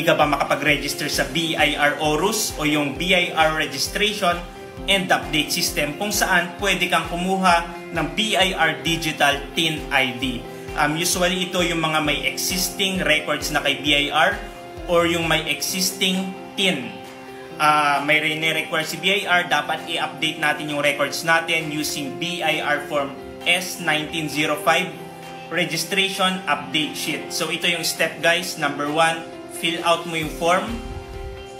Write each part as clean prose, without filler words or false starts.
hindi ka pa makapag-register sa BIR ORUS o yung BIR Registration and Update System kung saan pwede kang kumuha ng BIR Digital TIN ID. Usually ito yung mga may existing records na kay BIR or yung may existing TIN. May rene-require si BIR, dapat i-update natin yung records natin using BIR Form S1905 Registration Update Sheet. So ito yung step guys. Number 1, fill out mo yung form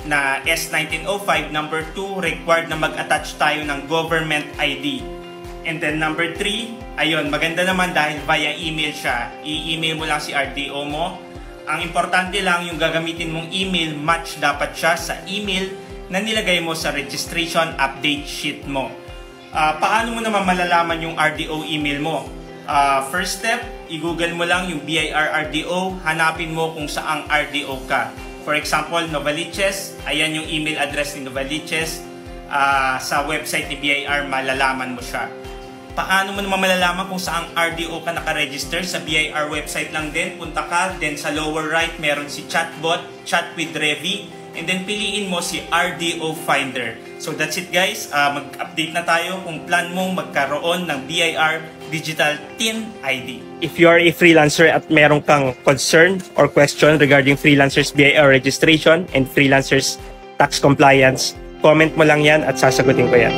na S1905. Number 2, required na mag-attach tayo ng government ID. And then number 3, ayun, maganda naman dahil via email siya. I-email mo lang si RDO mo. Ang importante lang yung gagamitin mong email, match dapat siya sa email na nilagay mo sa registration update sheet mo. Paano mo naman malalaman yung RDO email mo? First step, i-google mo lang yung BIR RDO, hanapin mo kung saang RDO ka. For example, Novaliches, ayan yung email address ni Novaliches. Sa website ni BIR, malalaman mo siya. Paano mo naman malalaman kung saang RDO ka nakaregister? Sa BIR website lang din, punta ka, then sa lower right, meron si chatbot, chat with Revi, and then piliin mo si RDO Finder. So that's it guys, mag-update na tayo kung plan mong magkaroon ng BIR Digital TIN ID. If you are a freelancer at meron kang concern or question regarding freelancers BIR registration and freelancers tax compliance, comment mo lang yan at sasagutin ko yan.